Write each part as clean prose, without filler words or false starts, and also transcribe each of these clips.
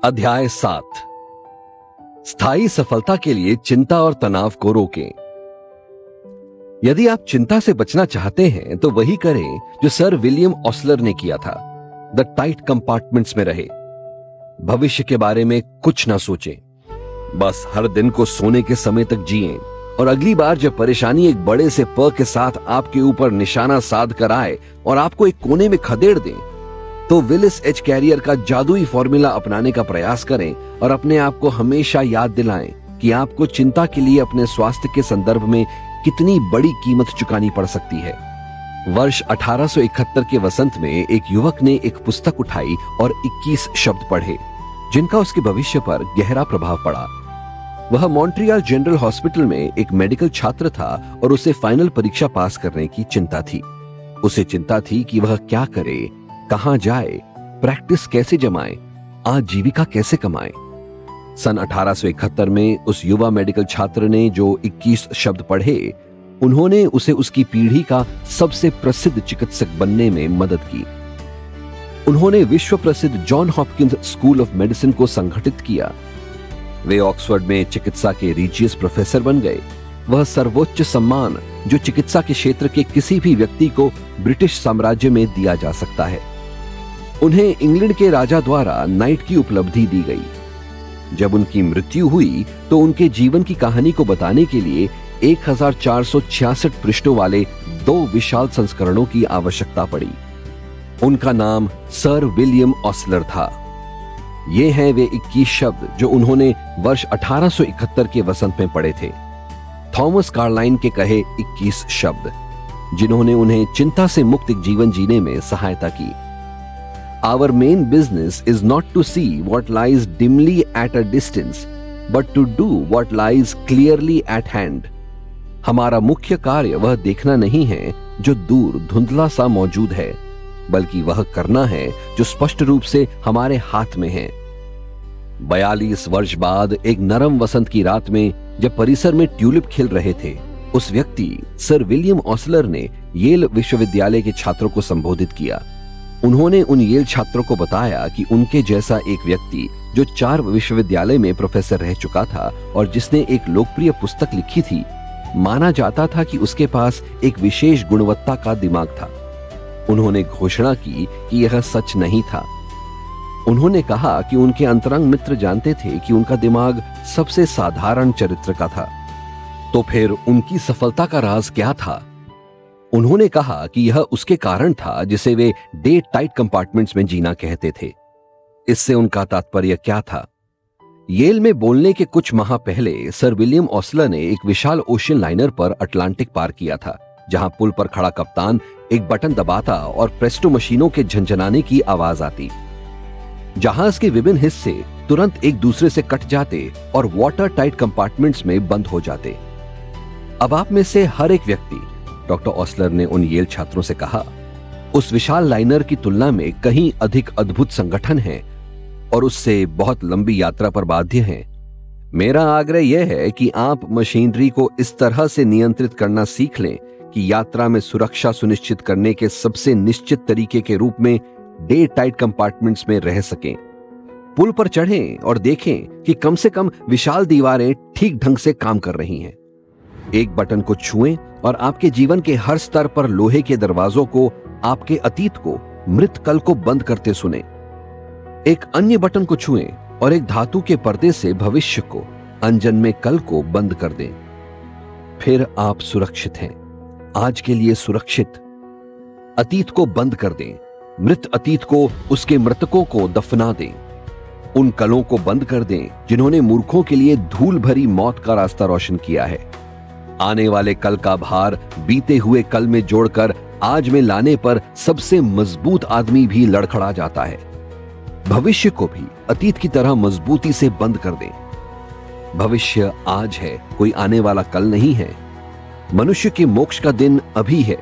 अध्याय 7। स्थायी सफलता के लिए चिंता और तनाव को रोकें। यदि आप चिंता से बचना चाहते हैं तो वही करें जो सर विलियम ऑसलर ने किया था, द टाइट कंपार्टमेंट्स में रहे। भविष्य के बारे में कुछ ना सोचें, बस हर दिन को सोने के समय तक जिएं और अगली बार जब परेशानी एक बड़े से प के साथ आपके ऊपर निशाना साध कर आए और आपको एक कोने में खदेड़ दें, तो विलिस एच कैरियर का जादुई फॉर्मूला अपनाने का प्रयास करें और अपने आप को हमेशा याद दिलाएं कि आपको चिंता के लिए अपने स्वास्थ्य के संदर्भ में कितनी बड़ी कीमत चुकानी पड़ सकती है। वर्ष 1871 के वसंत में एक युवक ने एक पुस्तक उठाई और 21 शब्द पढ़े जिनका उसके भविष्य पर गहरा प्रभाव पड़ा। वह मॉन्ट्रियल जनरल हॉस्पिटल में एक मेडिकल छात्र था और उसे फाइनल परीक्षा पास करने की चिंता थी। उसे चिंता थी कि वह क्या करे, कहां जाए, प्रैक्टिस कैसे जमाए, आजीविका कैसे कमाए। सन 1871 में उस युवा मेडिकल छात्र ने जो 21 शब्द पढ़े, उन्होंने उसे उसकी पीढ़ी का सबसे प्रसिद्ध चिकित्सक बनने में मदद की। उन्होंने विश्व प्रसिद्ध John Hopkins school of medicine को संगठित किया। वे ऑक्सफोर्ड में चिकित्सा के रीजियस प्रोफेसर बन गए, वह सर्वोच्च सम्मान जो चिकित्सा के क्षेत्र के किसी भी व्यक्ति को ब्रिटिश साम्राज्य में दिया जा सकता है। उन्हें इंग्लैंड के राजा द्वारा नाइट की उपलब्धि दी गई। जब उनकी मृत्यु हुई तो उनके जीवन की कहानी को बताने के लिए 1466 पृष्ठों वाले 2 विशाल संस्करणों की आवश्यकता पड़ी। उनका नाम सर विलियम ऑसलर था। ये हैं वे 21 शब्द जो उन्होंने वर्ष 1871 के वसंत में पढ़े थे। थॉमस कार्लाइन के कहे 21 शब्द जिन्होंने उन्हें चिंता से मुक्त एक जीवन जीने में सहायता की। Our main business is not to see what lies dimly at a distance, but to do what lies clearly at hand. हमारा मुख्य कार्य वह देखना नहीं है जो दूर धुंधला सा मौजूद है, बल्कि वह करना है जो स्पष्ट रूप से हमारे हाथ में है। 42 वर्ष बाद एक नरम वसंत की रात में जब परिसर में ट्यूलिप खिल रहे थे, उस व्यक्ति सर विलियम ऑसलर ने येल विश्वविद्यालय के छात्रों को संबोधित किया। उन्होंने उन येल छात्रों को बताया कि उनके जैसा एक व्यक्ति जो 4 विश्वविद्यालय में प्रोफेसर रह चुका था और जिसने एक लोकप्रिय पुस्तक लिखी थी, माना जाता था कि उसके पास एक विशेष गुणवत्ता का दिमाग था। उन्होंने घोषणा की कि यह सच नहीं था। उन्होंने कहा कि उनके अंतरंग मित्र जानते थे कि उनका दिमाग सबसे साधारण चरित्र का था। तो फिर उनकी सफलता का राज क्या था? उन्होंने कहा कि यह उसके कारण था जिसे वे डे टाइट कंपार्टमेंट्स में जीना कहते थे। इससे उनका तात्पर्य क्या था? येल में बोलने के कुछ माह पहले सर विलियम ऑसलर ने एक विशाल ओशियन लाइनर पर अटलांटिक पार किया था, जहां पुल पर खड़ा कप्तान एक बटन दबाता और प्रेस्टो मशीनों के झनझनाने की आवाज आती। जहाज के विभिन्न हिस्से तुरंत एक दूसरे से कट जाते और वाटर टाइट कंपार्टमेंट्स में बंद हो जाते। अब आप में से हर एक व्यक्ति, डॉक्टर ऑसलर ने उन येल छात्रों से कहा, उस विशाल लाइनर की तुलना में कहीं अधिक अद्भुत संगठन है और उससे बहुत लंबी यात्रा पर बाध्य हैं। मेरा आग्रह यह है कि आप मशीनरी को इस तरह से नियंत्रित करना सीख लें कि यात्रा में सुरक्षा सुनिश्चित करने के सबसे निश्चित तरीके के रूप में डे टाइट कंपार्टमेंट्स में रह सकें। पुल पर चढ़ें और देखें कि कम से कम विशाल दीवारें ठीक ढंग से काम कर रही हैं। एक बटन को छुएं और आपके जीवन के हर स्तर पर लोहे के दरवाजों को, आपके अतीत को, मृत कल को बंद करते सुने। एक अन्य बटन को छुएं और एक धातु के पर्दे से भविष्य को, अनजन्मे कल को बंद कर दें। फिर आप सुरक्षित हैं, आज के लिए सुरक्षित। अतीत को बंद कर दें, मृत अतीत को, उसके मृतकों को दफना दें। उन कलों को बंद कर दें जिन्होंने मूर्खों के लिए धूल भरी मौत का रास्ता रोशन किया है। आने वाले कल का भार बीते हुए कल में जोड़कर आज में लाने पर सबसे मजबूत आदमी भी लड़खड़ा जाता है। भविष्य को भी अतीत की तरह मजबूती से बंद कर दें। भविष्य आज है, कोई आने वाला कल नहीं है। मनुष्य के मोक्ष का दिन अभी है।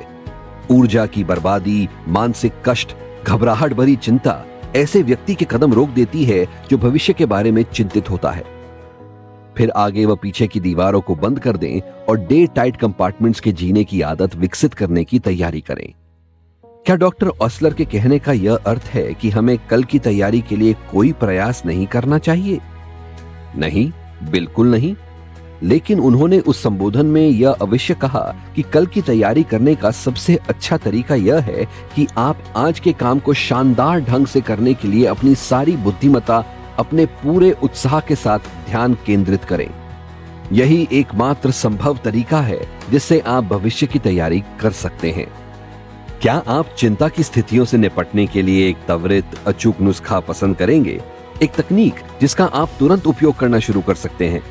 ऊर्जा की बर्बादी, मानसिक कष्ट, घबराहट भरी चिंता ऐसे व्यक्ति के कदम रोक देती है जो भविष्य के बारे में चिंतित होता है। फिर आगे व पीछे की दीवारों को बंद कर दें और डे टाइट कंपार्टमेंट्स के जीने की आदत विकसित करने की तैयारी करें। क्या डॉक्टर ऑसलर के कहने का यह अर्थ है कि हमें कल की तैयारी के लिए कोई प्रयास नहीं करना चाहिए? नहीं, बिल्कुल नहीं। लेकिन उन्होंने उस संबोधन में यह अवश्य कहा कि कल की तैयारी करने का सबसे अच्छा तरीका यह है कि आप आज के काम को शानदार ढंग से करने के लिए अपनी सारी बुद्धिमत्ता, अपने पूरे उत्साह के साथ ध्यान केंद्रित करें। यही एकमात्र संभव तरीका है जिससे आप भविष्य की तैयारी कर सकते हैं। क्या आप चिंता की स्थितियों से निपटने के लिए एक त्वरित, अचूक नुस्खा पसंद करेंगे, एक तकनीक जिसका आप तुरंत उपयोग करना शुरू कर सकते हैं?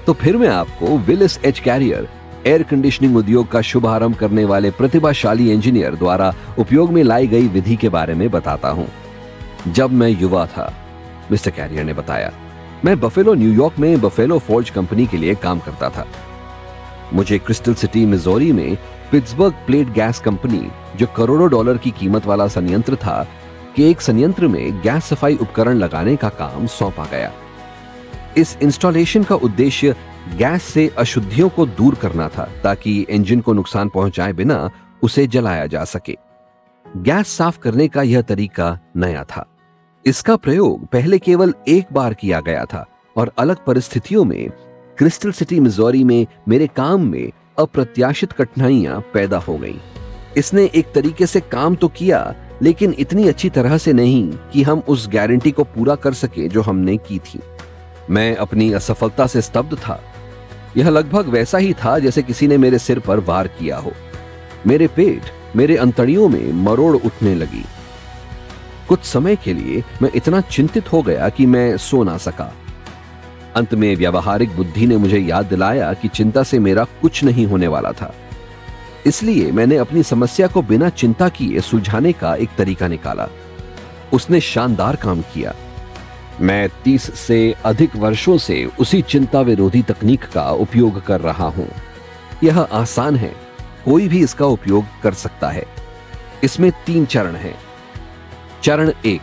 तो फिर मैं आपको Willis H Carrier, air conditioning उद्योग का शुभारंभ करने वाले प्रतिभाशाली इंजीनियर द्वारा उपयोग में लाई गई विधि के बारे में बताता हूं। जब मैं युवा था, मिस्टर कैरियर ने बताया, मैं बफेलो, न्यूयॉर्क में बफेलो फोर्ज कंपनी के लिए काम करता था। मुझे क्रिस्टल सिटी, मिजोरी में पिट्सबर्ग प्लेट गैस कंपनी, जो करोड़ों डॉलर की कीमत वाला संयंत्र था, के एक संयंत्र में गैस सफाई उपकरण लगाने का काम सौंपा गया। इस इंस्टॉलेशन का उद्देश्य गैस से अशुद्धियों को दूर करना था ताकि इंजन को नुकसान पहुंचाए बिना उसे जलाया जा सके। गैस साफ करने का यह तरीका नया था। इसका प्रयोग पहले केवल एक बार किया गया था और अलग परिस्थितियों में क्रिस्टल सिटी, मिजोरी में मेरे काम में अप्रत्याशित कठिनाइयां पैदा हो गईं। इसने एक तरीके से काम तो किया, लेकिन इतनी अच्छी तरह से नहीं कि हम उस गारंटी को पूरा कर सके जो हमने की थी। मैं अपनी असफलता से स्तब्ध था। यह लगभग वैसा ही था जैसे किसी ने मेरे सिर पर वार किया हो। मेरे पेट, मेरे अंतड़ियों में मरोड़ उठने लगी। कुछ समय के लिए मैं इतना चिंतित हो गया कि मैं सो ना सका। अंत में व्यावहारिक बुद्धि ने मुझे याद दिलाया कि चिंता से मेरा कुछ नहीं होने वाला था। इसलिए मैंने अपनी समस्या को बिना चिंता किए सुलझाने का एक तरीका निकाला। उसने शानदार काम किया। मैं 30 से अधिक वर्षों से उसी चिंता विरोधी तकनीक का उपयोग कर रहा हूं। यह आसान है, कोई भी इसका उपयोग कर सकता है। इसमें 3 चरण हैं। चरण 1,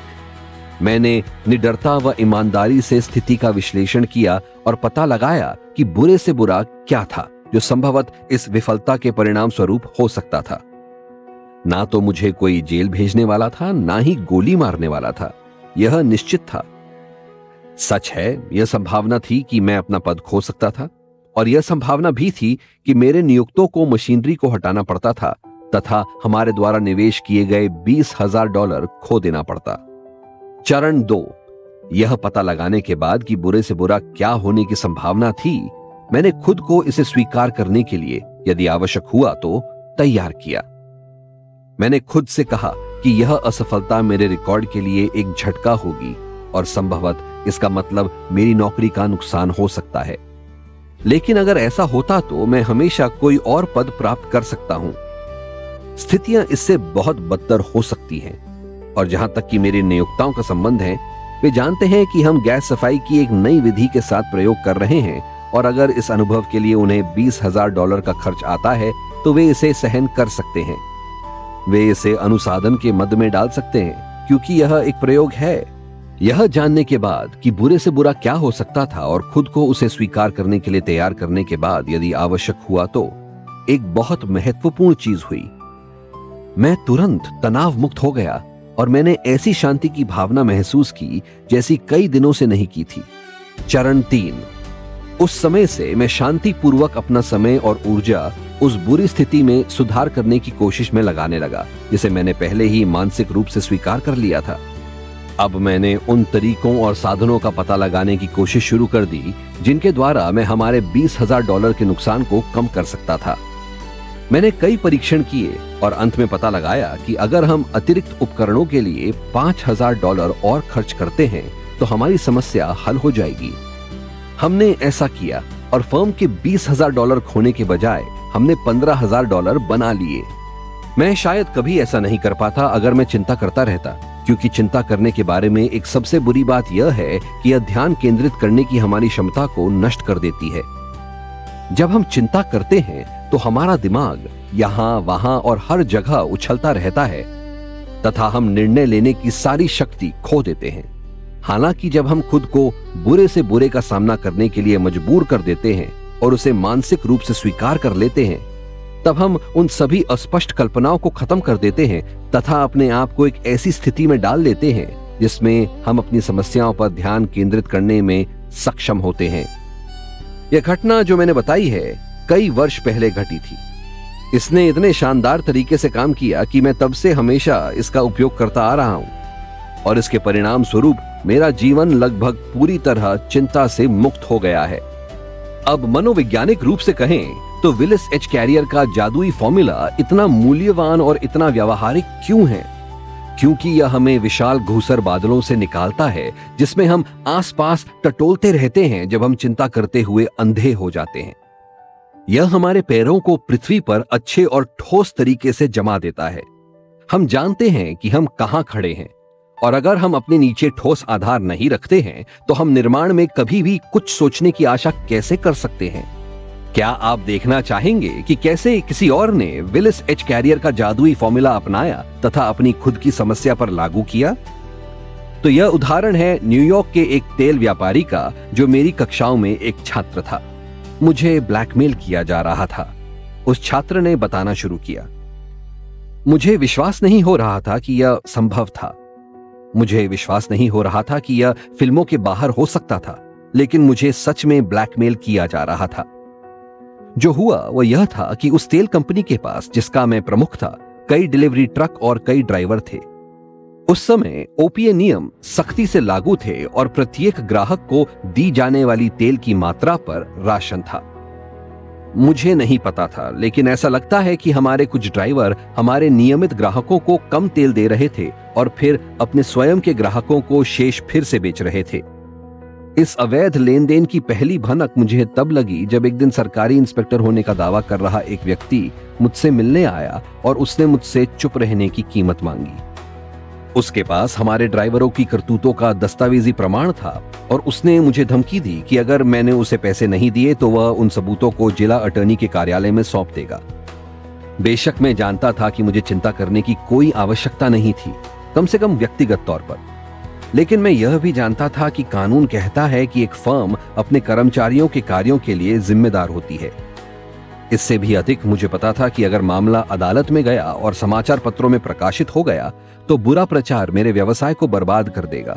मैंने निडरता व ईमानदारी से स्थिति का विश्लेषण किया और पता लगाया कि बुरे से बुरा क्या था जो संभवतः इस विफलता के परिणाम स्वरूप हो सकता था। ना तो मुझे कोई जेल भेजने वाला था, ना ही गोली मारने वाला था। यह निश्चित था। सच है, यह संभावना थी कि मैं अपना पद खो सकता था, और यह संभावना भी थी कि मेरे नियुक्तों को मशीनरी को हटाना पड़ता था तथा हमारे द्वारा निवेश किए गए $20,000 खो देना पड़ता। चरण 2, यह पता लगाने के बाद कि बुरे से बुरा क्या होने की संभावना थी, मैंने खुद को इसे स्वीकार करने के लिए, यदि आवश्यक हुआ तो, तैयार किया। मैंने खुद से कहा कि यह असफलता मेरे रिकॉर्ड के लिए एक झटका होगी और संभवतः इसका मतलब मेरी नौकरी का नुकसान हो सकता है। लेकिन अगर ऐसा होता तो मैं हमेशा कोई और पद प्राप्त कर सकता हूं। स्थितियां इससे बहुत बदतर हो सकती हैं, और जहां तक कि मेरे नियोक्ताओं का संबंध है, वे जानते हैं कि हम गैस सफाई की एक नई विधि के साथ प्रयोग कर रहे हैं, और अगर इस अनुभव के लिए उन्हें $20,000 का खर्च आता है तो वे इसे सहन कर सकते हैं। वे इसे अनुसाधन के मद में डाल सकते हैं, क्योंकि यह एक प्रयोग है। यह जानने के बाद कि बुरे से बुरा क्या हो सकता था और खुद को उसे स्वीकार करने के लिए तैयार करने के बाद यदि आवश्यक हुआ तो, एक बहुत महत्वपूर्ण चीज हुई। मैं तुरंत तनाव मुक्त हो गया और मैंने ऐसी शांति की भावना महसूस की जैसी कई दिनों से नहीं की थी। चरण 3, उस समय से मैं शांति पूर्वक अपना समय और ऊर्जा उस बुरी स्थिति में सुधार करने की कोशिश में लगाने लगा जिसे मैंने पहले ही मानसिक रूप से स्वीकार कर लिया था। अब मैंने उन तरीकों और साधनों का पता लगाने की कोशिश शुरू कर दी जिनके द्वारा मैं हमारे $20,000 के नुकसान को कम कर सकता था। मैंने कई परीक्षण किए और अंत में पता लगाया कि अगर हम अतिरिक्त उपकरणों के लिए $5,000 और खर्च करते हैं तो हमारी समस्या हल हो जाएगी। हमने ऐसा किया और फर्म के $20,000 खोने के बजाय हमने $15,000 बना लिए। मैं शायद कभी ऐसा नहीं कर पाता अगर मैं चिंता करता रहता, क्योंकि चिंता करने के बारे में एक सबसे बुरी बात यह है कि यह ध्यान केंद्रित करने की हमारी क्षमता को नष्ट कर देती है। जब हम चिंता करते हैं तो हमारा दिमाग यहां, वहां और हर जगह उछलता रहता है तथा हम निर्णय लेने की सारी शक्ति खो देते हैं। हालांकि जब हम खुद को बुरे से बुरे का सामना करने के लिए मजबूर कर देते हैं और उसे मानसिक रूप से स्वीकार कर लेते हैं, तब हम उन सभी अस्पष्ट कल्पनाओं को खत्म कर देते हैं तथा अपने आप को एक ऐसी स्थिति में डाल देते हैं जिसमें हम अपनी समस्याओं पर ध्यान केंद्रित करने में सक्षम होते हैं। यह घटना जो मैंने बताई है कई वर्ष पहले घटी थी। इसने इतने शानदार तरीके से काम किया कि मैं तब से हमेशा इसका उपयोग करता आ रहा हूं और इसके परिणाम स्वरूप मेरा जीवन लगभग पूरी तरह चिंता से मुक्त हो गया है। अब मनोवैज्ञानिक रूप से कहें तो विलिस एच कैरियर का जादुई फॉर्मूला इतना मूल्यवान और इतना व्यावहारिक क्यों है? क्योंकि यह हमें विशाल घूसर बादलों से निकालता है जिसमें हम आसपास टटोलते रहते हैं जब हम चिंता करते हुए अंधे हो जाते हैं। यह हमारे पैरों को पृथ्वी पर अच्छे और ठोस तरीके से जमा देता है। हम जानते हैं कि हम कहां खड़े हैं और अगर हम अपने नीचे ठोस आधार नहीं रखते हैं तो हम निर्माण में कभी भी कुछ सोचने की आशा कैसे कर सकते हैं? क्या आप देखना चाहेंगे कि कैसे किसी और ने विलिस एच कैरियर का जादुई फॉर्मूला अपनाया तथा अपनी खुद की समस्या पर लागू किया? तो यह उदाहरण है न्यूयॉर्क के एक तेल व्यापारी का जो मेरी कक्षाओं में एक छात्र था। मुझे ब्लैकमेल किया जा रहा था, उस छात्र ने बताना शुरू किया। मुझे विश्वास नहीं हो रहा था कि यह संभव था। मुझे विश्वास नहीं हो रहा था कि यह फिल्मों के बाहर हो सकता था, लेकिन मुझे सच में ब्लैकमेल किया जा रहा था। जो हुआ वह यह था कि उस तेल कंपनी के पास, जिसका मैं प्रमुख था, कई डिलीवरी ट्रक और कई ड्राइवर थे। उस समय ओपीए नियम सख्ती से लागू थे और प्रत्येक ग्राहक को दी जाने वाली तेल की मात्रा पर राशन था। मुझे नहीं पता था, लेकिन ऐसा लगता है कि हमारे कुछ ड्राइवर हमारे नियमित ग्राहकों को कम तेल दे रहे थे और फिर अपने स्वयं के ग्राहकों को शेष फिर से बेच रहे थे। इस अवैध लेन देन की पहली भनक मुझे तब लगी जब एक दिन सरकारी इंस्पेक्टर होने का दावा कर रहा एक व्यक्ति मुझसे मिलने आया और उसने मुझसे चुप रहने की कीमत मांगी। उसके पास हमारे ड्राइवरों की करतूतों का दस्तावेजी प्रमाण था और उसने मुझे धमकी दी कि अगर मैंने उसे पैसे नहीं दिए तो वह उन सबूतों को जिला अटॉर्नी के कार्यालय में सौंप देगा। बेशक मैं जानता था कि मुझे चिंता करने की कोई आवश्यकता नहीं थी, कम से कम व्यक्तिगत तौर पर, लेकिन मैं यह भी जानता था कि कानून कहता है कि एक फर्म अपने कर्मचारियों के कार्यों के लिए जिम्मेदार होती है। इससे भी अधिक मुझे पता था कि अगर मामला अदालत में गया और समाचार पत्रों में प्रकाशित हो गया तो बुरा प्रचार मेरे व्यवसाय को बर्बाद कर देगा।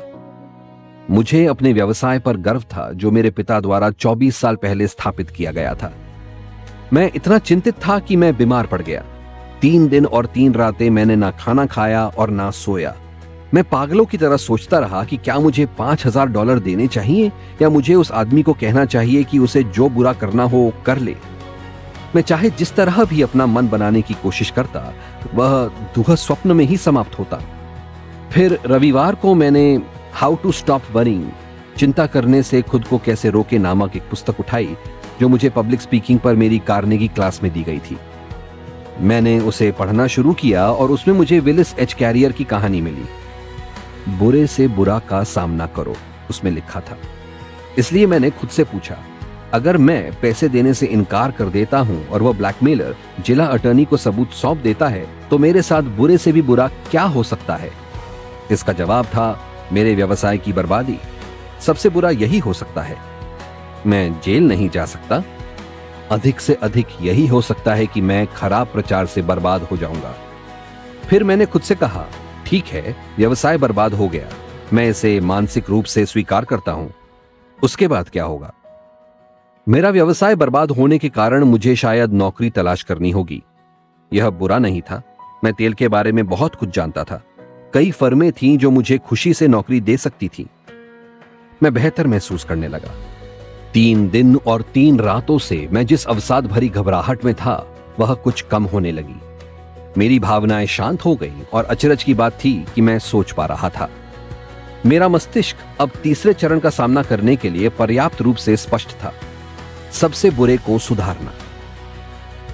मुझे अपने व्यवसाय पर गर्व था जो मेरे पिता द्वारा 24 साल पहले स्थापित किया गया था। मैं इतना चिंतित था कि मैं बीमार पड़ गया। 3 दिन और 3 रातें मैंने ना खाना खाया और ना सोया। मैं पागलों की तरह सोचता रहा कि क्या मुझे $5000 देने चाहिए या मुझे उस आदमी को कहना चाहिए कि उसे जो बुरा करना हो कर ले। मैं चाहे जिस तरह भी अपना मन बनाने की कोशिश करता, वह दुह स्वप्न में ही समाप्त होता। फिर रविवार को मैंने हाउ टू स्टॉप वरिंग, चिंता करने से खुद को कैसे रोके नामक एक पुस्तक उठाई जो मुझे पब्लिक स्पीकिंग पर मेरी कार्नेगी क्लास में दी गई थी। मैंने उसे पढ़ना शुरू किया और उसमें मुझे विलिस एच कैरियर की कहानी मिली। बुरे से बुरा का सामना करो, उसमें लिखा था। इसलिए मैंने खुद से पूछा, अगर मैं पैसे देने से इनकार कर देता हूं और वह ब्लैकमेलर जिला अटॉर्नी को सबूत सौंप देता है तो मेरे साथ बुरे से भी बुरा क्या हो सकता है? इसका जवाब था मेरे व्यवसाय की बर्बादी। सबसे बुरा यही हो सकता है। मैं जेल नहीं जा सकता। अधिक से अधिक यही हो सकता है कि मैं खराब प्रचार से बर्बाद हो जाऊंगा। फिर मैंने खुद से कहा, ठीक है, व्यवसाय बर्बाद हो गया, मैं इसे मानसिक रूप से स्वीकार करता हूं। उसके बाद क्या होगा? मेरा व्यवसाय बर्बाद होने के कारण मुझे शायद नौकरी तलाश करनी होगी। यह बुरा नहीं था। मैं तेल के बारे में बहुत कुछ जानता था। कई फर्में थीं जो मुझे खुशी से नौकरी दे सकती थीं। मैं बेहतर महसूस करने लगा। 3 दिन और 3 रातों से मैं जिस अवसाद भरी घबराहट में था वह कुछ कम होने लगी। मेरी भावनाएं शांत हो गईं और अचरज की बात थी कि मैं सोच पा रहा था। मेरा मस्तिष्क अब तीसरे चरण का सामना करने के लिए पर्याप्त रूप से स्पष्ट था। सबसे बुरे को सुधारना।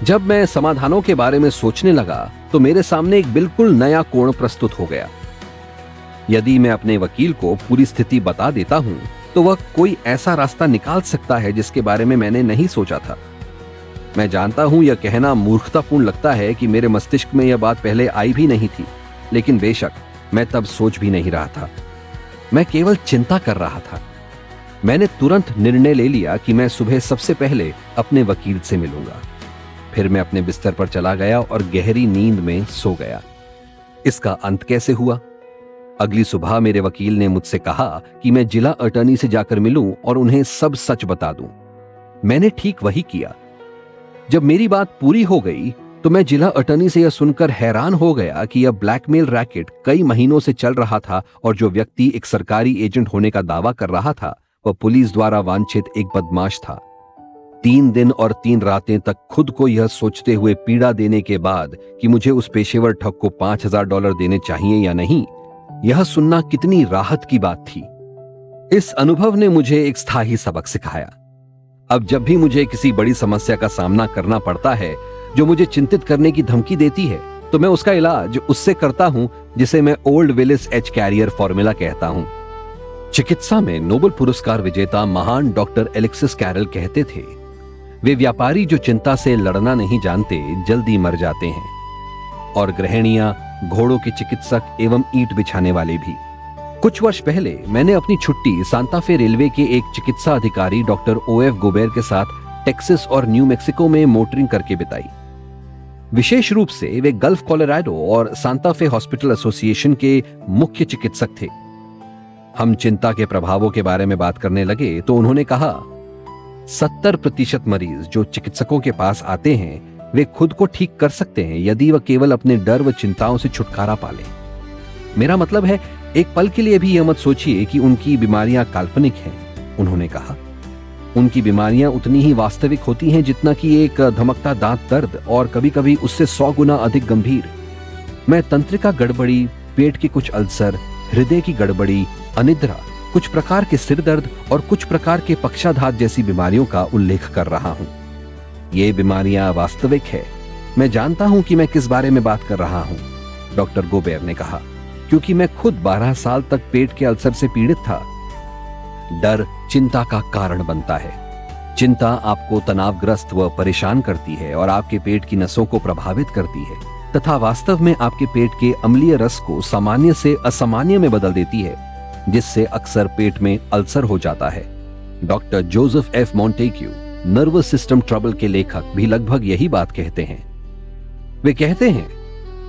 जब मैं समाधानों के बारे में सोचने लगा तो मेरे सामने एक बिल्कुल नया कोण प्रस्तुत हो गया। यदि मैं अपने वकील को पूरी स्थिति बता देता हूं तो वह कोई ऐसा रास्ता निकाल सकता है जिसके बारे में मैंने नहीं सोचा था। मैं जानता हूं यह कहना मूर्खतापूर्ण लगता है कि मेरे मस्तिष्क में यह बात पहले आई भी नहीं थी, लेकिन बेशक मैं तब सोच भी नहीं रहा था। मैं केवल चिंता कर रहा था। मैंने तुरंत निर्णय ले लिया कि मैं सुबह सबसे पहले अपने वकील से मिलूंगा। फिर मैं अपने बिस्तर पर चला गया और गहरी नींद में सो गया। इसका अंत कैसे हुआ? अगली सुबह मेरे वकील ने मुझसे कहा कि मैं जिला अटॉर्नी से जाकर मिलूं और उन्हें सब सच बता दूं। मैंने ठीक वही किया। जब मेरी बात पूरी हो गई तो मैं जिला अटॉर्नी से यह सुनकर हैरान हो गया कि यह ब्लैकमेल रैकेट कई महीनों से चल रहा था और जो व्यक्ति एक सरकारी एजेंट होने का दावा कर रहा था वह पुलिस द्वारा वांछित एक बदमाश था। 3 दिन और 3 रातें तक खुद को यह सोचते हुए पीड़ा देने के बाद कि मुझे उस पेशेवर ठग को $5000 देने चाहिए या नहीं, यह सुनना कितनी राहत की बात थी। इस अनुभव ने मुझे एक स्थायी सबक सिखाया। अब जब भी मुझे किसी बड़ी समस्या का सामना करना पड़ता है जो मुझे चिंतित करने की धमकी देती है, तो मैं उसका इलाज उससे करता हूं जिसे मैं old Willis H Carrier formula कहता हूं। चिकित्सा में नोबेल पुरस्कार विजेता महान डॉक्टर एलेक्सिस कैरल कहते थे, वे व्यापारी जो चिंता से लड़ना नहीं जानते जल्दी मर जाते हैं। और गृहिणियां, घोड़ों के चिकित्सक एवं ईंट बिछाने वाले भी। कुछ वर्ष पहले मैंने अपनी छुट्टी सांता फे रेलवे के एक चिकित्सा अधिकारी डॉक्टर OF गोबेर के साथ टेक्सास और न्यू मैक्सिको में मोटरिंग करके बिताई। विशेष रूप से वे गल्फ कोलोराडो और सांता फे हॉस्पिटल एसोसिएशन के मुख्य चिकित्सक थे। हम चिंता के प्रभावों के बारे में बात करने लगे तो उन्होंने कहा, 70% मरीज जो चिकित्सकों के पास आते हैं वे खुद को ठीक कर सकते हैं यदि वह केवल अपने डर व चिंताओं से छुटकारा पा लें। मेरा मतलब है, एक पल के लिए भी यह मत सोचिए कि उनकी बीमारियां काल्पनिक हैं। उन्होंने कहा, उनकी बीमारियां उतनी ही वास्तविक होती हैं जितना कि एक धमकता दांत दर्द, और कभी कभी उससे 100 गुना अधिक गंभीर। मैं तंत्रिका गड़बड़ी, पेट के कुछ अल्सर, हृदय की गड़बड़ी, अनिद्रा, कुछ प्रकार के सिर दर्द और कुछ प्रकार के पक्षाघात जैसी बीमारियों का उल्लेख कर रहा हूं। ये बीमारियां वास्तविक है। मैं जानता हूं कि मैं किस बारे में बात कर रहा हूं, डॉक्टर गोबेर ने कहा, क्योंकि मैं खुद 12 साल तक पेट के अल्सर से पीड़ित था। डर चिंता का कारण बनता है। चिंता आपको तनावग्रस्त व परेशान करती है और आपके पेट की नसों को प्रभावित करती है तथा वास्तव में आपके पेट के अम्लीय रस को सामान्य से असामान्य में बदल देती है, जिससे अक्सर पेट में अल्सर हो जाता है। Doctor Joseph F Montague, nervous system trouble के लेखक, भी लगभग यही बात कहते हैं। वे कहते हैं,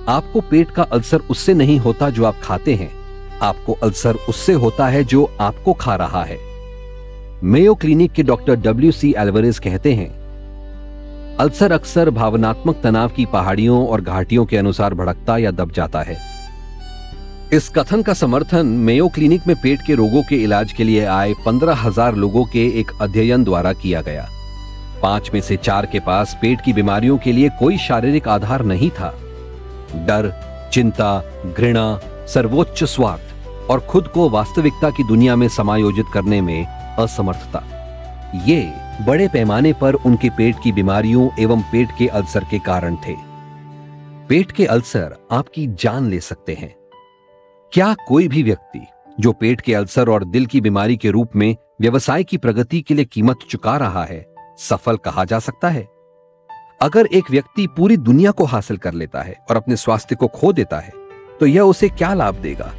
आपको पेट का अल्सर उससे नहीं होता जो आप खाते हैं, आपको अल्सर उससे होता है जो आपको खा रहा है। मेयो क्लिनिक के डॉक्टर WC एल्वारेज कहते हैं, अल्सर अक्सर भावनात्मक तनाव की पहाड़ियों और घाटियों के अनुसार भड़कता या दब जाता है। इस कथन का समर्थन मेयो क्लिनिक में पेट के रोगों के इलाज के लिए आए 15,000 लोगों के एक अध्ययन द्वारा किया गया। 5 में से 4 के पास पेट की बीमारियों के लिए कोई शारीरिक आधार नहीं था। डर, चिंता, घृणा, सर्वोच्च स्वार्थ और खुद को वास्तविकता की दुनिया में समायोजित करने में असमर्थता, ये बड़े पैमाने पर उनके पेट की बीमारियों एवं पेट के अल्सर के कारण थे। पेट के अल्सर आपकी जान ले सकते हैं। क्या कोई भी व्यक्ति जो पेट के अल्सर और दिल की बीमारी के रूप में व्यवसाय की प्रगति के लिए कीमत चुका रहा है, सफल कहा जा सकता है? अगर एक व्यक्ति पूरी दुनिया को हासिल कर लेता है और अपने स्वास्थ्य को खो देता है, तो यह उसे क्या लाभ देगा?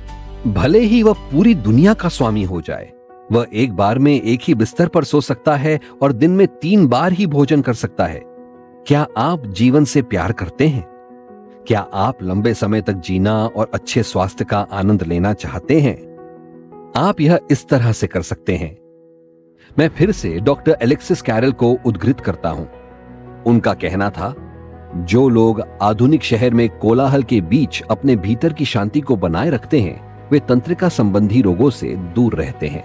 भले ही वह पूरी दुनिया का स्वामी हो जाए, वह एक बार में एक ही बिस्तर पर सो सकता है और दिन में 3 बार ही भोजन कर सकता है। क्या आप जीवन से प्यार करते हैं? क्या आप लंबे समय तक जीना और अच्छे स्वास्थ्य का आनंद लेना चाहते हैं? आप यह इस तरह से कर सकते हैं। मैं फिर से डॉक्टर एलेक्सिस कैरल को उद्धृत करता हूं। उनका कहना था, जो लोग आधुनिक शहर में कोलाहल के बीच अपने भीतर की शांति को बनाए रखते हैं, वे तंत्रिका संबंधी रोगों से दूर रहते हैं।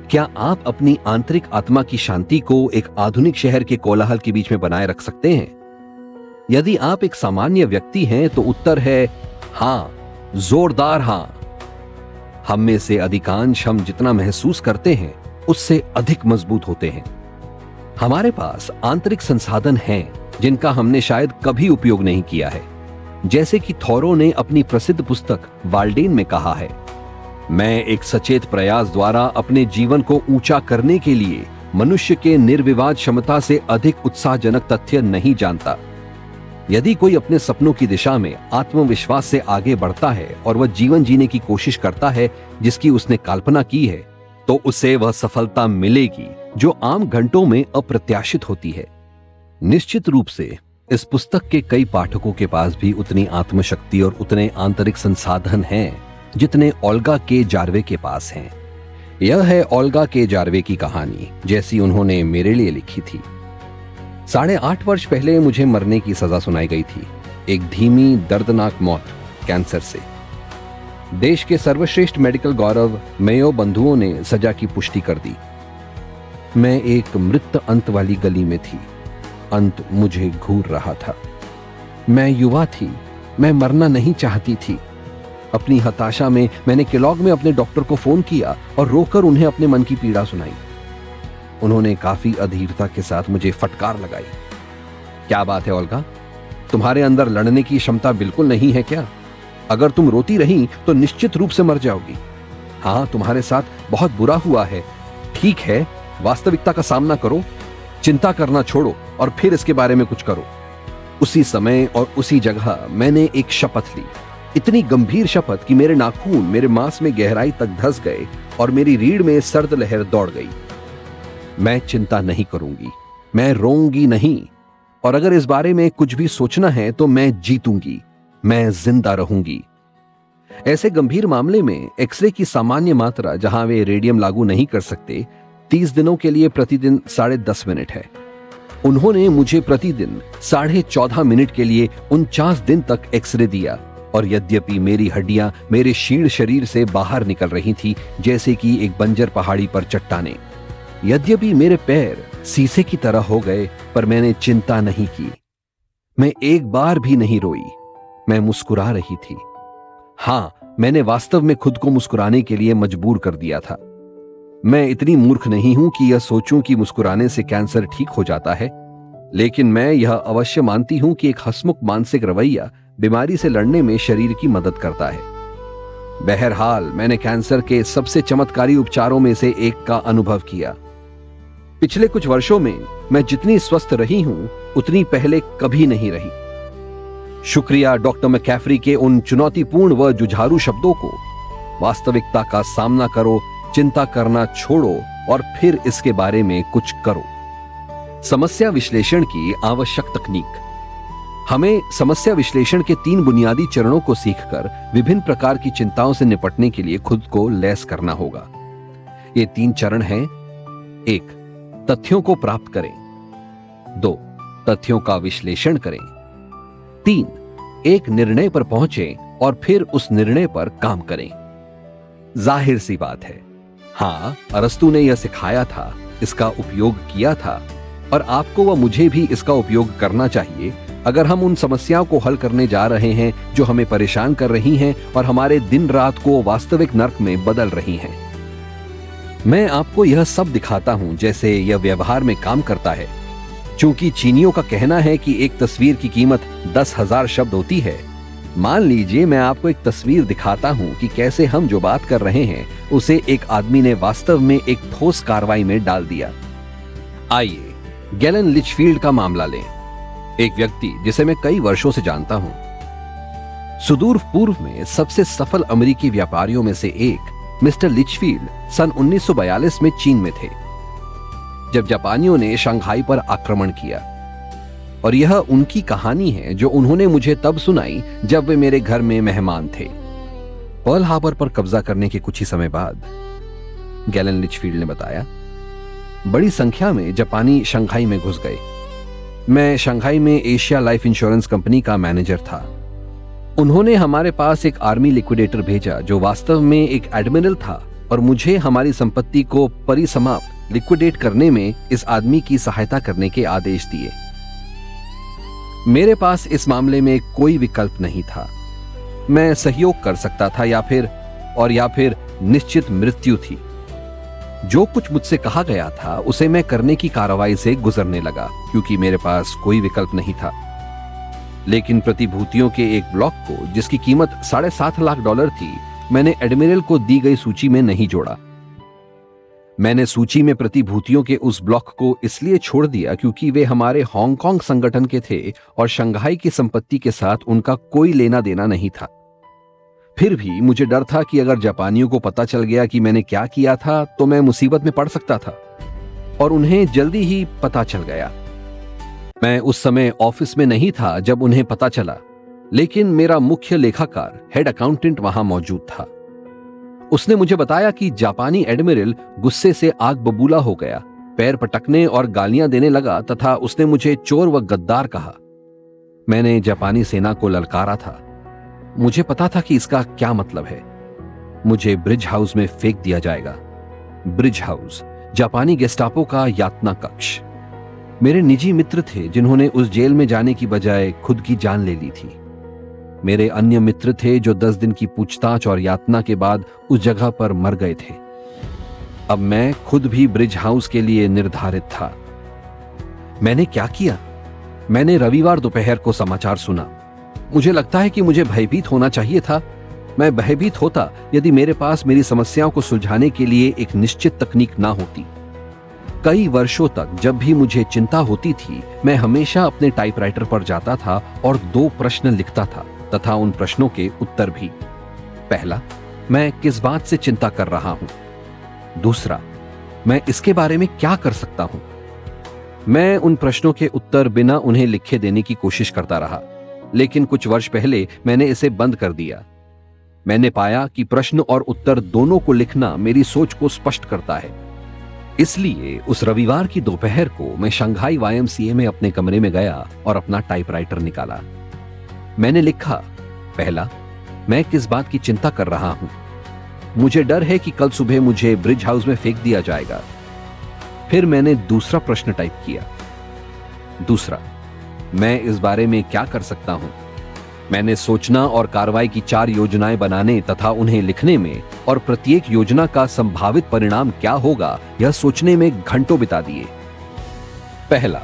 क्या आप अपनी आंतरिक आत्मा की शांति को एक आधुनिक शहर के कोलाहल के बीच में बनाए रख सकते हैं? यदि आप एक सामान्य व्यक्ति हैं तो उत्तर है हां, जोरदार हां। हम में से अधिकांश हम जितना महसूस करते हैं उससे अधिक मजबूत होते हैं। हमारे पास आंतरिक संसाधन हैं जिनका हमने शायद कभी उपयोग नहीं किया है। जैसे कि थॉरो ने अपनी प्रसिद्ध पुस्तक वाल्डेन में कहा है, मैं एक सचेत प्रयास द्वारा अपने जीवन को ऊंचा करने के लिए मनुष्य के निर्विवाद क्षमता से अधिक उत्साहजनक तथ्य नहीं जानता। यदि कोई अपने सपनों की दिशा में आत्मविश्वास से आगे बढ़ता है और वह जीवन जीने की कोशिश करता है जिसकी उसने कल्पना की है, तो उसे वह सफलता मिलेगी जो आम घंटों में अप्रत्याशित होती है। निश्चित रूप से इस पुस्तक के कई पाठकों के पास भी उतनी आत्मशक्ति और उतने आंतरिक संसाधन हैं जितने ओल्गा के जार्वे के पास हैं। यह है ओल्गा के जार्वे की कहानी जैसी उन्होंने मेरे लिए लिखी थी। 8.5 वर्ष पहले मुझे मरने की सजा सुनाई गई थी, एक धीमी दर्दनाक मौत, कैंसर से। देश के सर्वश्रेष्ठ मेडिकल गौरव मेयो बंधुओं ने सजा की पुष्टि कर दी। मैं एक मृत अंत वाली गली में थी। अंत मुझे घूर रहा था। मैं युवा थी, मैं मरना नहीं चाहती थी। अपनी हताशा में मैंने केलॉग में अपने डॉक्टर को फोन किया और रोकर उन्हें अपने मन की पीड़ा सुनाई। उन्होंने काफी अधीरता के साथ मुझे फटकार लगाई। क्या बात है ओल्गा, तुम्हारे अंदर लड़ने की क्षमता बिल्कुल नहीं है क्या? अगर तुम रोती रही तो निश्चित रूप से मर जाओगी। हाँ, तुम्हारे साथ बहुत बुरा हुआ है। ठीक है, वास्तविकता का सामना करो, चिंता करना छोड़ो और फिर इसके बारे में कुछ करो। उसी समय और उसी जगह मैंने एक शपथ ली, इतनी गंभीर शपथ कि मेरे नाखून मेरे मांस में गहराई तक धंस गए और मेरी रीढ़ में सर्द लहर दौड़ गई। मैं चिंता नहीं करूंगी, मैं रोऊंगी नहीं, और अगर इस बारे में कुछ भी सोचना है तो मैं जीतूंगी, मैं जिंदा रहूंगी। ऐसे गंभीर मामले में एक्सरे की सामान्य मात्रा, जहां वे रेडियम लागू नहीं कर सकते, 30 दिनों के लिए प्रतिदिन 10.5 मिनट है। उन्होंने मुझे प्रतिदिन 14.5 मिनट के लिए 49 दिन तक एक्सरे दिया, और यद्यपि मेरी हड्डियां मेरे क्षीण शरीर से बाहर निकल रही थी जैसे कि एक बंजर पहाड़ी पर चट्टानें, यद्यपि मेरे पैर शीशे की तरह हो गए, पर मैंने चिंता नहीं की। मैं एक बार भी नहीं रोई, मैं मुस्कुरा रही थी। हां, मैंने वास्तव में खुद को मुस्कुराने के लिए मजबूर कर दिया था। मैं इतनी मूर्ख नहीं हूं कि यह सोचूं कि मुस्कुराने से कैंसर ठीक हो जाता है, लेकिन मैं यह अवश्य मानती हूं कि एक हंसमुख मानसिक रवैया बीमारी से लड़ने में शरीर की मदद करता है। बहरहाल, मैंने कैंसर के सबसे चमत्कारी उपचारों में से एक का अनुभव किया। पिछले कुछ वर्षों में मैं जितनी स्वस्थ रही हूं उतनी पहले कभी नहीं रही। शुक्रिया डॉक्टर मैकैफरी के उन चुनौतीपूर्ण व जुझारू शब्दों को, वास्तविकता का सामना करो, चिंता करना छोड़ो और फिर इसके बारे में कुछ करो। समस्या विश्लेषण की आवश्यक तकनीक। हमें समस्या विश्लेषण के 3 बुनियादी चरणों को सीखकर विभिन्न प्रकार की चिंताओं से निपटने के लिए खुद को लैस करना होगा। ये 3 चरण हैं। 1. तथ्यों को प्राप्त करें। 2. तथ्यों का विश्लेषण करें। 3. एक निर्णय पर पहुंचें और फिर उस निर्णय पर काम करें। जाहिर सी बात है, हाँ, अरस्तु ने यह सिखाया था, इसका उपयोग किया था, और आपको व मुझे भी इसका उपयोग करना चाहिए अगर हम उन समस्याओं को हल करने जा रहे हैं जो हमें परेशान कर रही हैं और हमारे दिन रात को वास्तविक नर्क में बदल रही हैं। मैं आपको यह सब दिखाता हूं जैसे यह व्यवहार में काम करता है। चूंकि चीनियों का कहना है कि एक तस्वीर की कीमत 10,000 शब्द होती है, मान लीजिए मैं आपको एक तस्वीर दिखाता हूं कि कैसे हम जो बात कर रहे हैं उसे एक आदमी ने वास्तव में एक ठोस कार्रवाई में डाल दिया। आइए गैलन लिचफील्ड का मामला लें, एक व्यक्ति जिसे मैं कई वर्षों से जानता हूं। सुदूर पूर्व में सबसे सफल अमेरिकी व्यापारियों में से एक मिस्टर लिचफील्ड सन 1942 में चीन में थे, जब जापानियों ने शंघाई पर आक्रमण किया। और यह उनकी कहानी है जो उन्होंने मुझे तब सुनाई जब वे मेरे घर में मेहमान थे। पर्ल हार्बर पर कब्जा करने के कुछ ही समय बाद, गैलन लिचफील्ड ने बताया, बड़ी संख्या में जापानी शंघाई में घुस गए। मैं शंघाई में एशिया लाइफ इंश्योरेंस कंपनी का मैनेजर था। उन्होंने हमारे पास एक आर्मी लिक्विडेटर भेजा जो वास्तव में एक एडमिरल था, और मुझे हमारी संपत्ति को परिसमाप्त लिक्विडेट करने में इस आदमी की सहायता करने के आदेश दिए। मेरे पास इस मामले में कोई विकल्प नहीं था। मैं सहयोग कर सकता था या फिर निश्चित मृत्यु थी। जो कुछ मुझसे कहा गया था उसे मैं करने की कार्रवाई से गुजरने लगा, क्योंकि मेरे पास कोई विकल्प नहीं था। लेकिन प्रतिभूतियों के एक ब्लॉक को, जिसकी कीमत $7.5 लाख थी, मैंने एडमिरल को दी गई सूची में नहीं जोड़ा। मैंने सूची में प्रतिभूतियों के उस ब्लॉक को इसलिए छोड़ दिया क्योंकि वे हमारे हांगकांग संगठन के थे और शंघाई की संपत्ति के साथ उनका कोई लेना देना नहीं था। फिर भी मुझे डर था कि अगर जापानियों को पता चल गया कि मैंने क्या किया था तो मैं मुसीबत में पड़ सकता था, और उन्हें जल्दी ही पता चल गया। मैं उस समय ऑफिस में नहीं था जब उन्हें पता चला, लेकिन मेरा मुख्य लेखाकार हेड अकाउंटेंट वहां मौजूद था। उसने मुझे बताया कि जापानी एडमिरल गुस्से से आग बबूला हो गया, पैर पटकने और गालियां देने लगा तथा उसने मुझे चोर व गद्दार कहा। मैंने जापानी सेना को ललकारा था। मुझे पता था कि इसका क्या मतलब है। मुझे ब्रिज हाउस में फेंक दिया जाएगा। ब्रिज हाउस जापानी गेस्टापो का यातना कक्ष। मेरे निजी मित्र थे जिन्होंने उस जेल में जाने की बजाय खुद की जान ले ली थी। मेरे अन्य मित्र थे जो 10 दिन की पूछताछ और यातना के बाद उस जगह पर मर गए थे। अब मैं खुद भी ब्रिज हाउस के लिए निर्धारित था। मैंने क्या किया? मैंने रविवार दोपहर को समाचार सुना। मुझे लगता है कि मुझे भयभीत होना चाहिए था। मैं भयभीत होता यदि मेरे पास मेरी समस्याओं को सुलझाने के लिए एक निश्चित तकनीक ना होती। कई वर्षों तक जब भी मुझे चिंता होती थी, मैं हमेशा अपने टाइपराइटर पर जाता था और 2 प्रश्न लिखता था तथा उन प्रश्नों के उत्तर भी। पहला, मैं किस बात से चिंता कर रहा हूं? दूसरा, मैं इसके बारे में क्या कर सकता हूं? मैं उन प्रश्नों के उत्तर बिना उन्हें लिखे देने की कोशिश करता रहा, लेकिन कुछ वर्ष पहले मैंने इसे बंद कर दिया। मैंने पाया कि प्रश्न और उत्तर दोनों को लिखना मेरी सोच को स्पष्ट करता है। इसलिए उस रविवार की दोपहर को मैं शंघाई YMCA में अपने कमरे में गया और अपना टाइपराइटर निकाला। मैंने लिखा, पहला, मैं किस बात की चिंता कर रहा हूं? मुझे डर है कि कल सुबह मुझे ब्रिज हाउस में फेंक दिया जाएगा। फिर मैंने दूसरा प्रश्न टाइप किया। दूसरा, मैं इस बारे में क्या कर सकता हूं? मैंने सोचना और कार्रवाई की 4 योजनाएं बनाने तथा उन्हें लिखने में और प्रत्येक योजना का संभावित परिणाम क्या होगा यह सोचने में घंटों बिता दिए। पहला,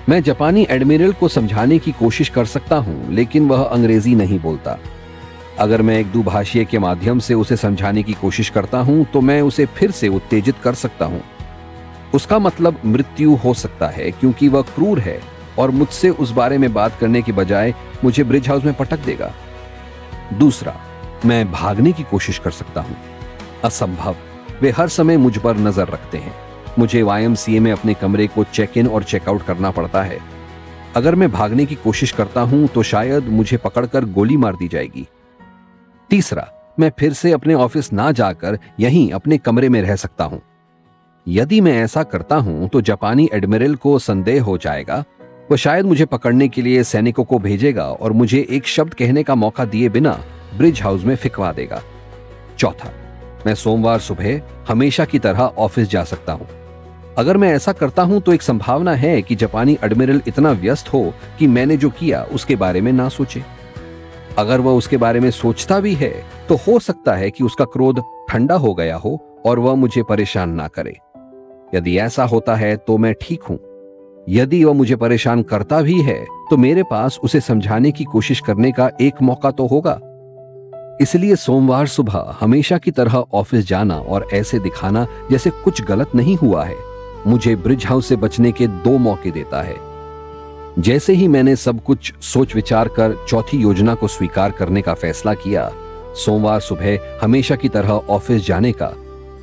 मैं जापानी एडमिरल को समझाने की कोशिश कर सकता हूं, लेकिन वह अंग्रेजी नहीं बोलता। अगर मैं एक दुभाषीय के माध्यम से उसे समझाने की कोशिश करता हूं तो मैं उसे फिर से उत्तेजित कर सकता हूं। उसका मतलब मृत्यु हो सकता है क्योंकि वह क्रूर है और मुझसे उस बारे में बात करने की बजाय मुझे ब्रिज हाउस में पटक देगा। दूसरा, मैं भागने की कोशिश कर सकता हूं। असंभव, वे हर समय मुझ पर नजर रखते हैं। मुझे YMCA में अपने कमरे को चेक इन और चेकआउट करना पड़ता है। अगर मैं भागने की कोशिश करता हूं तो शायद मुझे पकड़कर गोली मार दी जाएगी। तीसरा, मैं फिर से अपने ऑफिस ना जाकर यहीं अपने कमरे में रह सकता हूं। यदि मैं ऐसा करता हूं तो जापानी एडमिरल को संदेह हो जाएगा। वह शायद मुझे पकड़ने के लिए सैनिकों को भेजेगा और मुझे एक शब्द कहने का मौका दिए बिना ब्रिज हाउस में फिकवा देगा। चौथा, मैं सोमवार सुबह हमेशा की तरह ऑफिस जा सकता हूं। अगर मैं ऐसा करता हूं तो एक संभावना है कि जापानी एडमिरल इतना व्यस्त हो कि मैंने जो किया उसके बारे में ना सोचे। अगर वह उसके बारे में सोचता भी है तो हो सकता है कि उसका क्रोध ठंडा हो गया हो और वह मुझे परेशान ना करे। यदि ऐसा होता है तो मैं ठीक हूं। यदि वह मुझे परेशान करता भी है तो मेरे पास उसे समझाने की कोशिश करने का एक मौका तो होगा। इसलिए सोमवार सुबह हमेशा की तरह ऑफिस जाना और ऐसे दिखाना जैसे कुछ गलत नहीं हुआ है मुझे ब्रिज हाउस से बचने के 2 मौके देता है। जैसे ही मैंने सब कुछ सोच विचार कर चौथी योजना को स्वीकार करने का फैसला किया, सोमवार सुबह हमेशा की तरह ऑफिस जाने का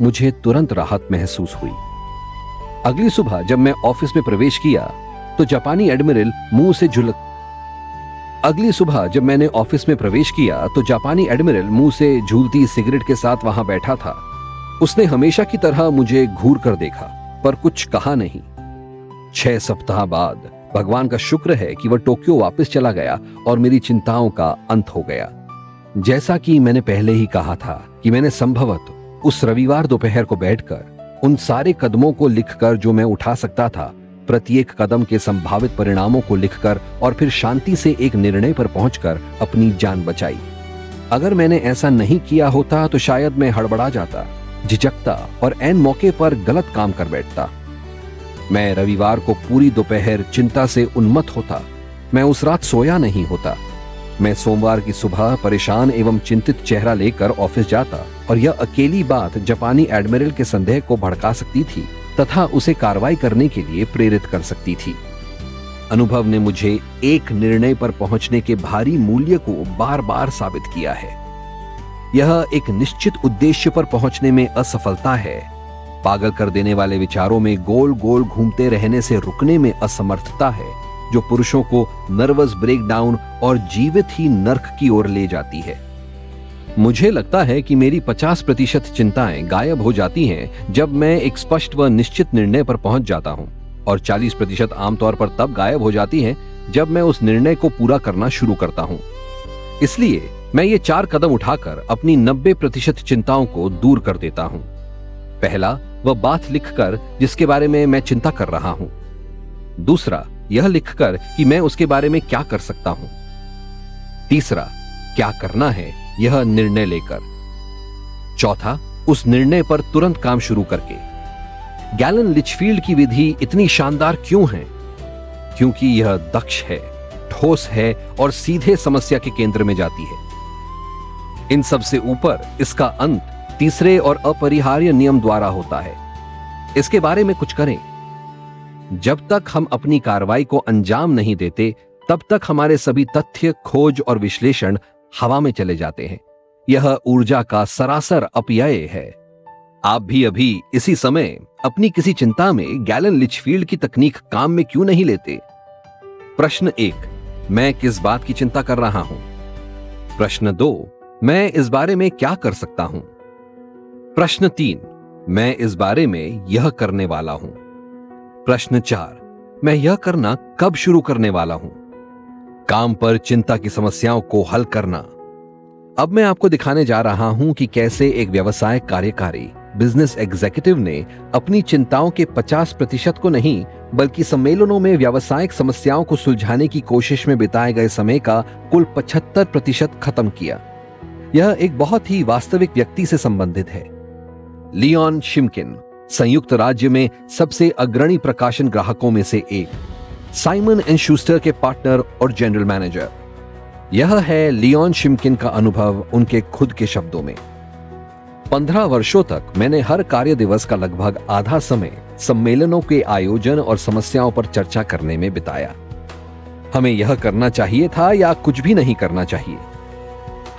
मुझे तुरंत राहत महसूस हुई। अगली सुबह जब मैं ऑफिस में प्रवेश किया तो जापानी एडमिरल मुंह से झूलती सिगरेट के साथ वहां बैठा था। उसने हमेशा की तरह मुझे घूर कर देखा पर कुछ कहा नहीं। 6 सप्ताह बाद भगवान का शुक्र है कि वह टोक्यो वापस चला गया और मेरी चिंताओं का अंत हो गया। जैसा कि मैंने पहले ही कहा था कि मैंने संभवतः उस रविवार दोपहर को बैठकर उन सारे कदमों को लिखकर जो मैं उठा सकता था, प्रत्येक कदम के संभावित परिणामों को लिखकर और फिर शांति से एक निर्णय पर पहुंचकर अपनी जान बचाई। अगर मैंने ऐसा नहीं किया होता तो शायद मैं हड़बड़ा जाता, झिझकता और ऐन मौके पर गलत काम कर बैठता। मैं रविवार को पूरी दोपहर चिंता से उन्मत्त होता। मैं उस रात सोया नहीं होता। मैं सोमवार की सुबह परेशान एवं चिंतित चेहरा लेकर ऑफिस जाता और यह अकेली बात जापानी एडमिरल के संदेह को भड़का सकती थी तथा उसे कार्रवाई करने के लिए प्रेरित कर सकती थी। अनुभव ने मुझे एक निर्णय पर पहुंचने के भारी मूल्य को बार बार साबित किया है। यह एक निश्चित उद्देश्य पर पहुंचने में असफलता है, पागल कर देने वाले विचारों में गोल गोल घूमते रहने से रुकने में असमर्थता है जो पुरुषों को नर्वस ब्रेकडाउन और जीवित ही नर्क की ओर ले जाती है। मुझे लगता है कि मेरी 50% चिंताएं गायब हो जाती हैं जब मैं एक स्पष्ट व निश्चित निर्णय पर पहुंच जाता हूं, और 40% आमतौर पर तब गायब हो जाती हैं जब मैं उस निर्णय को पूरा करना शुरू करता हूं। इसलिए मैं ये 4 कदम उठाकर अपनी 90% चिंताओं को दूर कर देता हूं। पहला, वह बात लिखकर जिसके बारे में मैं चिंता कर रहा हूं। दूसरा, यह लिखकर कि मैं उसके बारे में क्या कर सकता हूं। तीसरा, क्या करना है यह निर्णय लेकर। चौथा, उस निर्णय पर तुरंत काम शुरू करके। गैलन लिचफील्ड की विधि इतनी शानदार क्यों है? क्योंकि यह दक्ष है, ठोस है और सीधे समस्या के केंद्र में जाती है। इन सब से ऊपर इसका अंत तीसरे और अपरिहार्य नियम द्वारा होता है। इसके बारे में कुछ करें। जब तक हम अपनी कार्रवाई को अंजाम नहीं देते, तब तक हमारे सभी तथ्य, खोज और विश्लेषण हवा में चले जाते हैं। यह ऊर्जा का सरासर अपव्यय है। आप भी अभी इसी समय अपनी किसी चिंता में गैलन लिचफील्ड की तकनीक काम में क्यों नहीं लेते? प्रश्न 1, मैं किस बात की चिंता कर रहा हूं? प्रश्न 2, मैं इस बारे में क्या कर सकता हूं? प्रश्न 3, मैं इस बारे में यह करने वाला हूं। प्रश्न 4, मैं यह करना कब शुरू करने वाला हूं? काम पर चिंता की समस्याओं को हल करना। अब मैं आपको दिखाने जा रहा हूं कि कैसे एक व्यवसाय कार्यकारी, बिजनेस एग्जीक्यूटिव ने अपनी चिंताओं के 50% को नहीं, बल्कि सम्मेलनों में व्यावसायिक समस्याओं को सुलझाने की कोशिश में बिताए गए समय का कुल 75% खत्म किया। यह एक बहुत ही वास्तविक व्यक्ति से संबंधित है। लियोन शिम्किन, संयुक्त राज्य में सबसे अग्रणी प्रकाशन ग्राहकों में से एक, साइमन एंड शूस्टर के पार्टनर और जनरल मैनेजर। यह है लियोन शिम्किन का अनुभव उनके खुद के शब्दों में। 15 वर्षों तक मैंने हर कार्य दिवस का लगभग आधा समय सम्मेलनों के आयोजन और समस्याओं पर चर्चा करने में बिताया। हमें यह करना चाहिए था या कुछ भी नहीं करना चाहिए।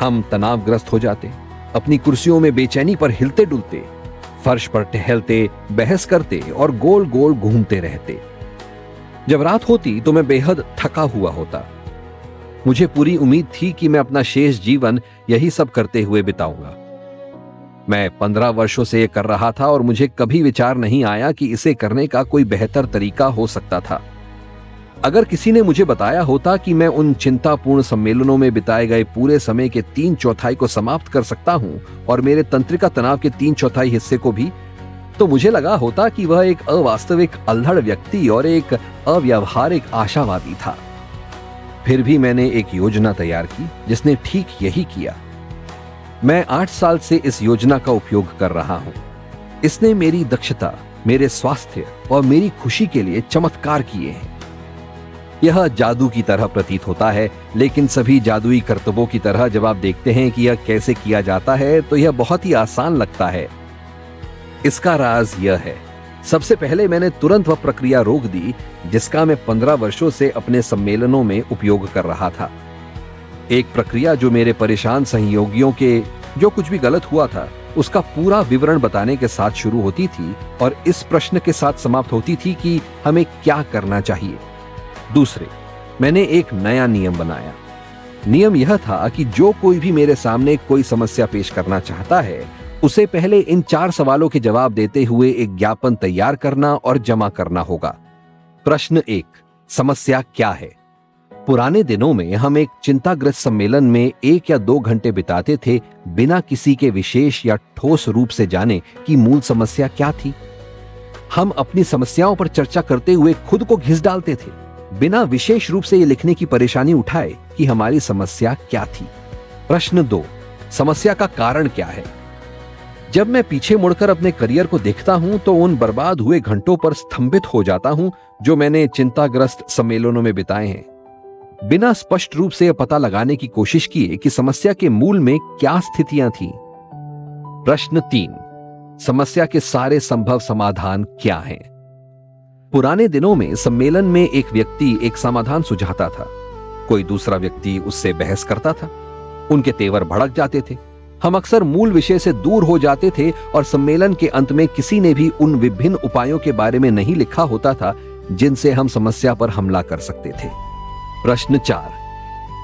हम तनावग्रस्त हो जाते, अपनी कुर्सियों में बेचैनी पर हिलते डुलते, फर्श पर टहलते, बहस करते और गोल गोल घूमते रहते। जब रात होती तो मैं बेहद थका हुआ होता। मुझे पूरी उम्मीद थी कि मैं अपना शेष जीवन यही सब करते हुए बिताऊंगा। मैं 15 वर्षों से यह कर रहा था और मुझे कभी विचार नहीं आया कि इसे करने का कोई बेहतर तरीका हो सकता था। अगर किसी ने मुझे बताया होता कि मैं उन चिंतापूर्ण सम्मेलनों में बिताए गए पूरे समय के 3/4 को समाप्त कर सकता हूं और मेरे तंत्रिका तनाव के 3/4 हिस्से को भी, तो मुझे लगा होता कि वह एक अवास्तविक, अल्हड़ व्यक्ति और एक अव्यावहारिक आशावादी था। फिर भी मैंने एक योजना तैयार की जिसने ठीक यही किया। मैं 8 साल से इस योजना का उपयोग कर रहा हूं। इसने मेरी दक्षता, मेरे स्वास्थ्य और मेरी खुशी के लिए चमत्कार किए हैं। यह जादू की तरह प्रतीत होता है, लेकिन सभी जादुई करतबों की तरह जब आप देखते हैं कि यह कैसे किया जाता है तो यह बहुत ही आसान लगता है। इसका राज यह है, सबसे पहले मैंने तुरंत वह प्रक्रिया रोक दी जिसका मैं 15 वर्षों से अपने सम्मेलनों में उपयोग कर रहा था। एक प्रक्रिया जो मेरे परेशान सहयोगियों के जो कुछ भी गलत हुआ था उसका पूरा विवरण बताने के साथ शुरू होती थी और इस प्रश्न के साथ समाप्त होती थी कि हमें क्या करना चाहिए। दूसरे, मैंने एक नया नियम बनाया। नियम यह था कि जो कोई भी मेरे सामने कोई समस्या पेश करना चाहता है, उसे पहले इन 4 सवालों के जवाब देते हुए एक ज्ञापन तैयार करना और जमा करना होगा। प्रश्न 1, समस्या क्या है? पुराने दिनों में हम एक चिंताग्रस्त सम्मेलन में 1 या 2 घंटे बिताते थे बिना किसी के विशेष या ठोस रूप से जाने कि मूल समस्या क्या थी। हम अपनी समस्याओं पर चर्चा करते हुए खुद को घिस डालते थे, बिना विशेष रूप से ये लिखने की परेशानी उठाए कि हमारी समस्या क्या थी। प्रश्न 2, समस्या का कारण क्या है? जब मैं पीछे मुड़कर अपने करियर को देखता हूं तो उन बर्बाद हुए घंटों पर स्तंभित हो जाता हूं जो मैंने चिंताग्रस्त सम्मेलनों में बिताए हैं, बिना स्पष्ट रूप से यह पता लगाने की कोशिश किए कि समस्या के मूल में क्या स्थितियां थीं। प्रश्न 3, समस्या के सारे संभव समाधान क्या हैं? पुराने दिनों में सम्मेलन में एक व्यक्ति एक समाधान सुझाता था, कोई दूसरा व्यक्ति उससे बहस करता था। उनके तेवर भड़क जाते थे। हम अक्सर मूल विषय से दूर हो जाते थे और सम्मेलन के अंत में किसी ने भी उन विभिन्न उपायों के बारे में नहीं लिखा होता था जिनसे हम समस्या पर हमला कर सकते थे। प्रश्न 4,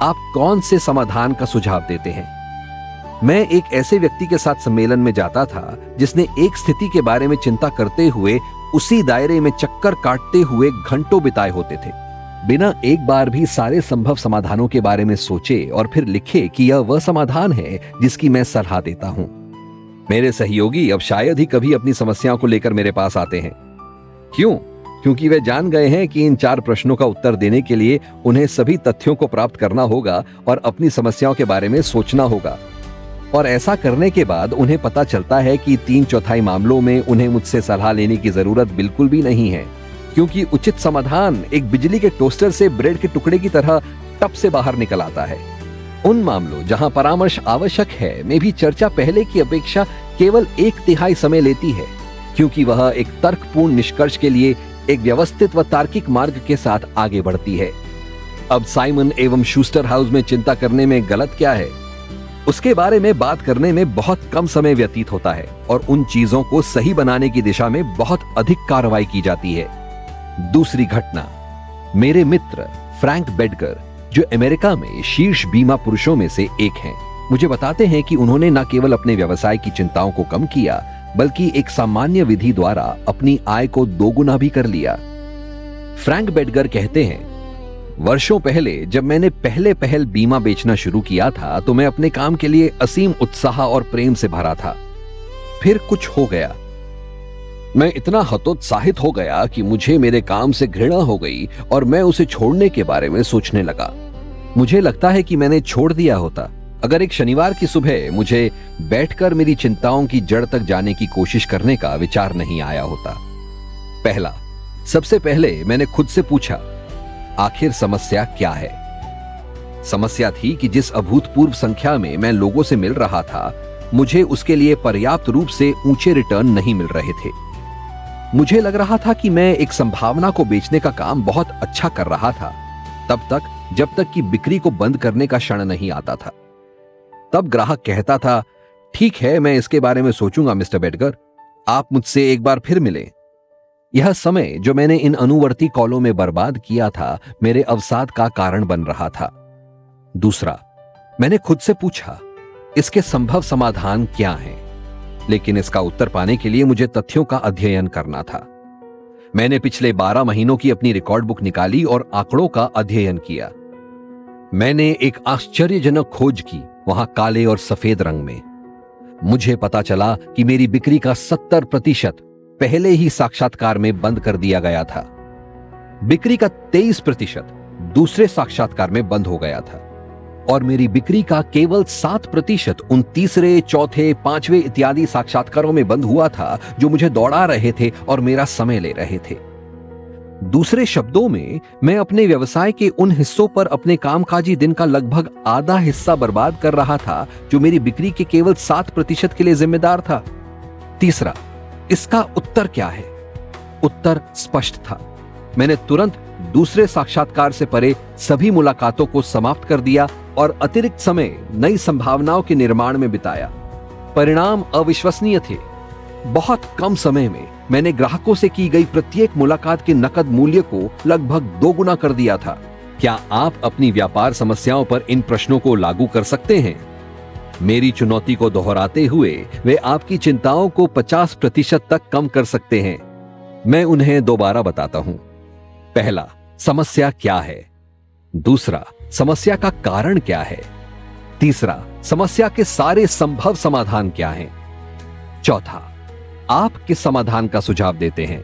आप कौन से समाधान का सुझाव देते हैं? मैं एक ऐसे व्यक्ति के साथ सम्मेलन में जाता था जिसने एक स्थिति के बारे में चिंता करते हुए उसी दायरे में चक्कर काटते हुए घंटों बिताए होते थे, बिना एक बार भी सारे संभव समाधानों के बारे में सोचे और फिर लिखे कि यह वह समाधान है जिसकी मैं सलाह देता हूं। मेरे सहयोगी अब शायद ही कभी अपनी समस्याओं को लेकर मेरे पास आते हैं। क्यों? क्योंकि वे जान गए हैं कि इन 4 प्रश्नों का उत्तर देने के लिए उन्हें सभी तथ्यों को प्राप्त करना होगा और अपनी समस्याओं के बारे में सोचना होगा। और ऐसा करने के बाद उन्हें पता चलता है कि 3/4 मामलों में उन्हें मुझसे सलाह लेने की जरूरत बिल्कुल भी नहीं है, क्योंकि उचित समाधान एक बिजली के टोस्टर से ब्रेड के टुकड़े की तरह टप से बाहर निकल आता है। उन मामलों जहां परामर्श आवश्यक है में भी चर्चा पहले की अपेक्षा केवल 1/3 समय लेती है, क्योंकि वह एक तर्कपूर्ण निष्कर्ष के लिए एक व्यवस्थित व तार्किक मार्ग के साथ आगे बढ़ती है। अब साइमन एवं शूस्टर हाउस में चिंता करने में गलत क्या है? उसके बारे में बात करने में बहुत कम समय व्यतीत होता है और उन चीजों को सही बनाने की दिशा में बहुत अधिक कार्रवाई की जाती है। दूसरी घटना, मेरे मित्र फ्रैंक बेडगर, जो अमेरिका में शीर्ष बीमा पुरुषों में से एक हैं, मुझे बताते हैं कि उन्होंने न केवल अपने व्यवसाय की चिंताओं को कम किया, बल्कि एक सामान्य विधि द्वारा अपनी आय को 2 गुना भी कर लिया। फ्रैंक बेडगर कहते हैं, वर्षों पहले जब मैंने पहल बीमा बेचना शुरू किया था तो मैं अपने काम के लिए असीम उत्साह और प्रेम से भरा था। फिर कुछ हो गया। मैं इतना हतोत्साहित हो गया कि मुझे मेरे काम से घृणा हो गई और मैं उसे छोड़ने के बारे में सोचने लगा। मुझे लगता है कि मैंने छोड़ दिया होता अगर एक शनिवार की सुबह मुझे बैठकर मेरी चिंताओं की जड़ तक जाने की कोशिश करने का विचार नहीं आया होता। पहला, सबसे पहले मैंने खुद से पूछा, आखिर समस्या क्या है? समस्या थी कि जिस अभूतपूर्व संख्या में मैं लोगों से मिल रहा था, मुझे उसके लिए पर्याप्त रूप से ऊंचे रिटर्न नहीं मिल रहे थे। मुझे लग रहा था कि मैं एक संभावना को बेचने का काम बहुत अच्छा कर रहा था, तब तक जब तक कि बिक्री को बंद करने का क्षण नहीं आता था। तब ग्राहक कहता था, ठीक है, मैं इसके बारे में सोचूंगा मिस्टर बेडगर, आप मुझसे एक बार फिर मिलें। यह समय जो मैंने इन अनुवर्ती कॉलों में बर्बाद किया था, मेरे अवसाद का कारण बन रहा था। दूसरा, मैंने खुद से पूछा, इसके संभव समाधान क्या हैं? लेकिन इसका उत्तर पाने के लिए मुझे तथ्यों का अध्ययन करना था। मैंने पिछले 12 महीनों की अपनी रिकॉर्ड बुक निकाली और आंकड़ों का अध्ययन किया। मैंने एक आश्चर्यजनक खोज की, वहां काले और सफेद रंग में। मुझे पता चला कि मेरी बिक्री का 70% पहले ही साक्षात्कार में बंद कर दिया गया था। बिक्री का 23% दूसरे साक्षात्कार में बंद हो गया था और मेरी बिक्री का केवल 7% उन तीसरे, चौथे, 5वें इत्यादि साक्षात्कारों में बंद हुआ था जो मुझे दौड़ा रहे थे और मेरा समय ले रहे थे। दूसरे शब्दों में, मैं अपने व्यवसाय के उन हिस्सों पर अपने कामकाजी दिन का लगभग आधा हिस्सा बर्बाद कर रहा था जो मेरी बिक्री के केवल 7% के लिए जिम्मेदार था। तीसरा, इसका उत्तर क्या है? उत्तर स्पष्ट था। मैंने तुरंत दूसरे साक्षात्कार से परे सभी मुलाकातों को समाप्त कर दिया और अतिरिक्त समय नई संभावनाओं के निर्माण में बिताया। परिणाम अविश्वसनीय थे। बहुत कम समय में मैंने ग्राहकों से की गई प्रत्येक मुलाकात के नकद मूल्य को लगभग 2 गुना कर दिया था। क्या आप अपनी व्यापार समस्याओं पर इन प्रश्नों को लागू कर सकते हैं? मेरी चुनौती को दोहराते हुए वे आपकी चिंताओं को 50% तक कम कर सकते हैं। मैं उन्हें दोबारा बताता हूं। पहला, समस्या क्या है? दूसरा, समस्या का कारण क्या है? तीसरा, समस्या के सारे संभव समाधान क्या हैं? चौथा, आप किस समाधान का सुझाव देते हैं?